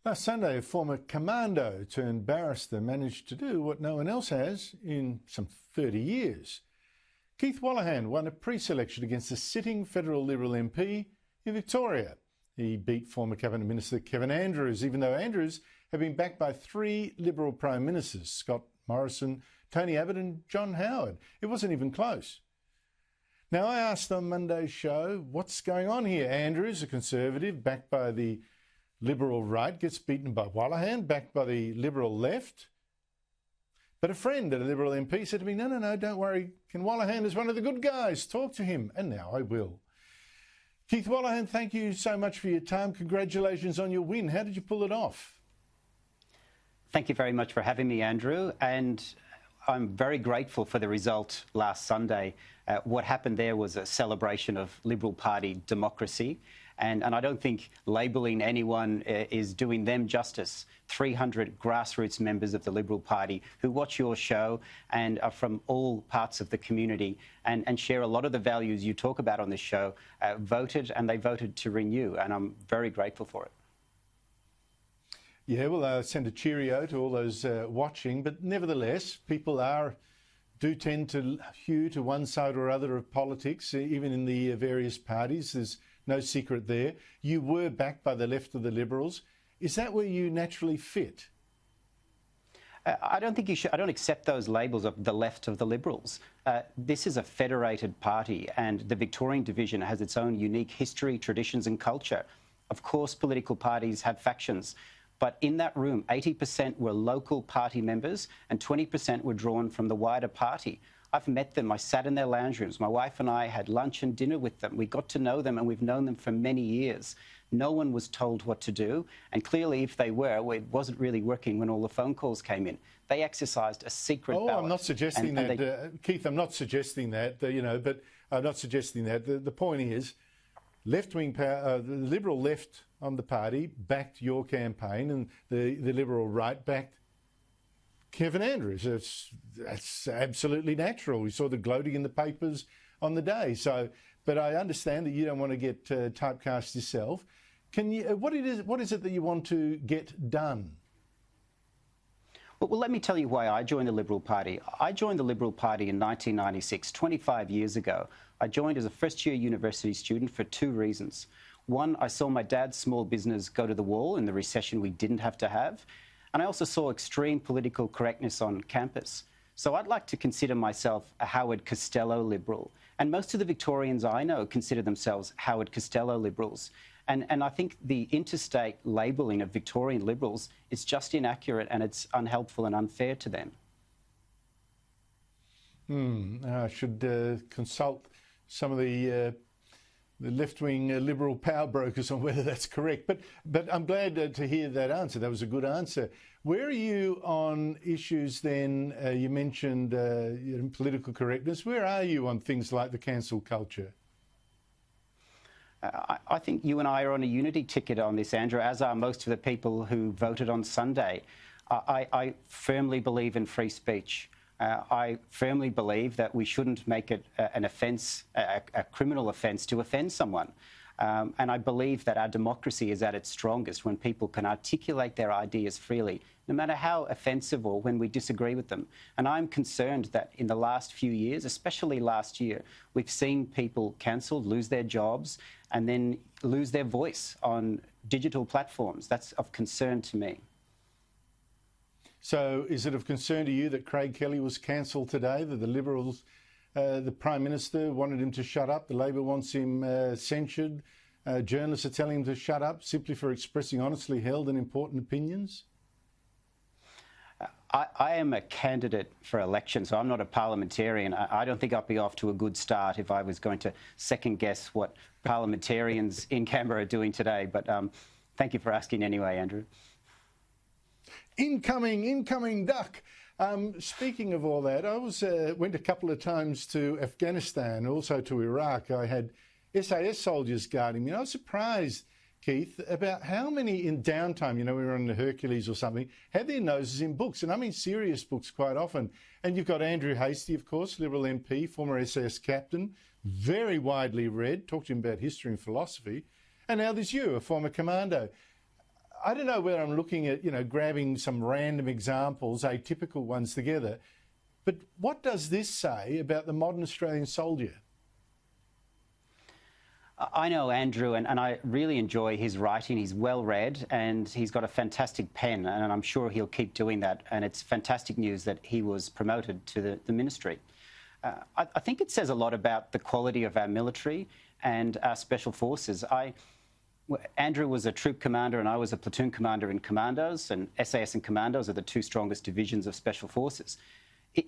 Last Sunday, a former commando turned barrister managed to do what no one else has in some 30 years. Keith Wolahan won a preselection against a sitting federal Liberal MP in Victoria. He beat former Cabinet Minister Kevin Andrews, even though Andrews had been backed by three Liberal Prime Ministers, Scott Morrison, Tony Abbott and John Howard. It wasn't even close. Now, I asked on Monday's show, what's going on here? Andrews, a Conservative, backed by the Liberal right, gets beaten by Wolahan, backed by the Liberal left. But a friend at a Liberal MP said to me, no, don't worry. Ken Wolahan is one of the good guys. Talk to him. And now I will. Keith Wolahan, thank you so much for your time. Congratulations on your win. How did you pull it off? Thank you very much for having me, Andrew. And I'm very grateful for the result last Sunday. What happened there was a celebration of Liberal Party democracy. And I don't think labelling anyone is doing them justice. 300 grassroots members of the Liberal Party who watch your show and are from all parts of the community and share a lot of the values you talk about on this show voted, and they voted to renew. And I'm very grateful for it. Yeah, well, send a cheerio to all those watching. But nevertheless, people do tend to hew to one side or other of politics, even in the various parties. There's no secret there. You were backed by the left of the Liberals. Is that where you naturally fit? I don't think you should. I don't accept those labels of the left of the Liberals. This is a federated party, and the Victorian division has its own unique history, traditions and culture. Of course, political parties have factions, but in that room, 80% were local party members and 20% were drawn from the wider party. I've met them. I sat in their lounge rooms. My wife and I had lunch and dinner with them. We got to know them, and we've known them for many years. No one was told what to do, and clearly if they were, well, it wasn't really working when all the phone calls came in. They exercised a secret ballot. I'm not suggesting that, Keith, I'm not suggesting that, but I'm not suggesting that. The point is, left-wing power, the Liberal left on the party backed your campaign, and the Liberal right backed Kevin Andrews. That's absolutely natural. We saw the gloating in the papers on the day. So, but I understand that you don't want to get typecast yourself. Can you? What is it that you want to get done? Well, let me tell you why I joined the Liberal Party. I joined the Liberal Party in 1996, 25 years ago. I joined as a first-year university student for two reasons. One, I saw my dad's small business go to the wall in the recession we didn't have to have. And I also saw extreme political correctness on campus. So I'd like to consider myself a Howard-Costello Liberal. And most of the Victorians I know consider themselves Howard-Costello Liberals. And I think the interstate labelling of Victorian Liberals is just inaccurate, and it's unhelpful and unfair to them. I should consult some of the left-wing Liberal power brokers on whether that's correct. But I'm glad to hear that answer. That was a good answer. Where are you on issues then? You mentioned political correctness. Where are you on things like the cancel culture? I think you and I are on a unity ticket on this, Andrew, as are most of the people who voted on Sunday. I firmly believe in free speech. I firmly believe that we shouldn't make it an offence, a criminal offence, to offend someone. And I believe that our democracy is at its strongest when people can articulate their ideas freely, no matter how offensive or when we disagree with them. And I'm concerned that in the last few years, especially last year, we've seen people cancelled, lose their jobs, and then lose their voice on digital platforms. That's of concern to me. So is it of concern to you that Craig Kelly was cancelled today, that the Liberals, the Prime Minister wanted him to shut up, the Labor wants him censured, journalists are telling him to shut up simply for expressing honestly held and important opinions? I am a candidate for election, so I'm not a parliamentarian. I don't think I'd be off to a good start if I was going to second-guess what parliamentarians in Canberra are doing today. But thank you for asking anyway, Andrew. Incoming duck. Speaking of all that, I went a couple of times to Afghanistan, also to Iraq. I had SAS soldiers guarding me. I was surprised, Keith, about how many in downtime, we were on the Hercules or something, had their noses in books, and I mean serious books quite often. And you've got Andrew Hastie, of course, Liberal MP, former SAS captain, very widely read, talked to him about history and philosophy. And now there's you, a former commando. I don't know whether I'm looking at, grabbing some random examples, atypical ones together, but what does this say about the modern Australian soldier? I know Andrew, and I really enjoy his writing. He's well read and he's got a fantastic pen, and I'm sure he'll keep doing that. And it's fantastic news that he was promoted to the ministry. I think it says a lot about the quality of our military and our special forces. Andrew was a troop commander and I was a platoon commander in commandos, and SAS and commandos are the two strongest divisions of special forces.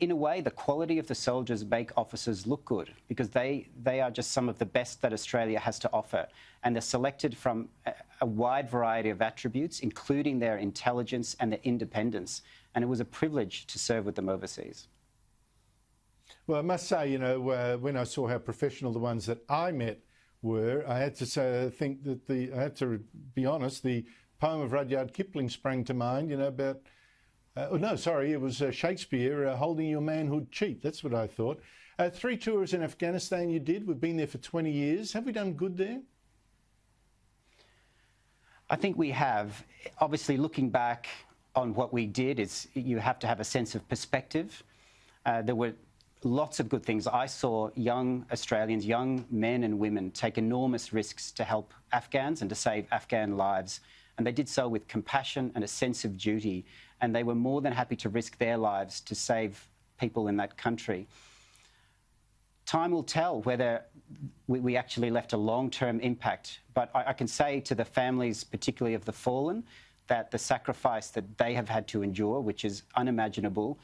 In a way, the quality of the soldiers make officers look good because they are just some of the best that Australia has to offer, and they're selected from a wide variety of attributes, including their intelligence and their independence, and it was a privilege to serve with them overseas. Well, I must say, when I saw how professional the ones that I met were, I had to think that I had to be honest, the poem of Rudyard Kipling sprang to mind, about... it was Shakespeare, holding your manhood cheap. That's what I thought. 3 tours in Afghanistan you did. We've been there for 20 years. Have we done good there? I think we have. Obviously, looking back on what we did, you have to have a sense of perspective. There were lots of good things. I saw young Australians, young men and women, take enormous risks to help Afghans and to save Afghan lives. And they did so with compassion and a sense of duty. And they were more than happy to risk their lives to save people in that country. Time will tell whether we actually left a long-term impact. But I can say to the families, particularly of the fallen, that the sacrifice that they have had to endure, which is unimaginable,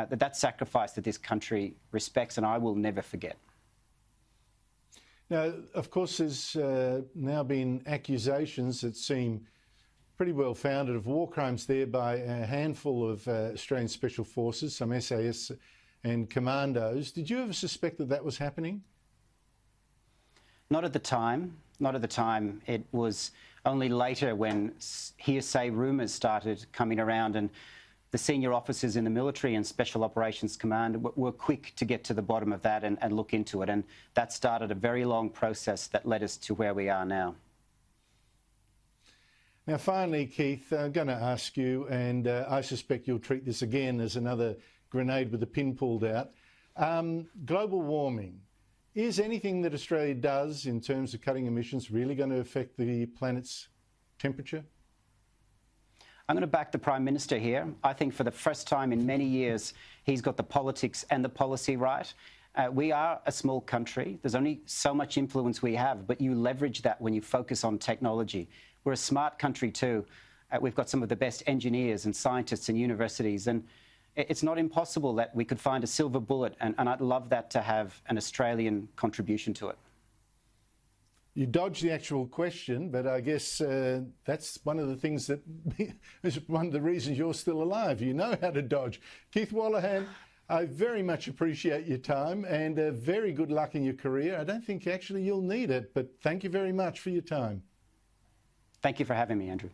that sacrifice that this country respects, and I will never forget. Now, of course, there's now been accusations that seem pretty well founded of war crimes there by a handful of Australian Special Forces, some SAS and commandos. Did you ever suspect that was happening? Not at the time. Not at the time. It was only later when hearsay rumours started coming around, and the senior officers in the military and Special Operations Command were quick to get to the bottom of that and look into it. And that started a very long process that led us to where we are now. Now, finally, Keith, I'm going to ask you, and I suspect you'll treat this again as another grenade with the pin pulled out. Global warming. Is anything that Australia does in terms of cutting emissions really going to affect the planet's temperature? I'm going to back the Prime Minister here. I think for the first time in many years, he's got the politics and the policy right. We are a small country. There's only so much influence we have, but you leverage that when you focus on technology. We're a smart country too. We've got some of the best engineers and scientists and universities, and it's not impossible that we could find a silver bullet, and I'd love that to have an Australian contribution to it. You dodged the actual question, but I guess that's one of the things that is one of the reasons you're still alive. You know how to dodge. Keith Wolahan, I very much appreciate your time, and very good luck in your career. I don't think actually you'll need it, but thank you very much for your time. Thank you for having me, Andrew.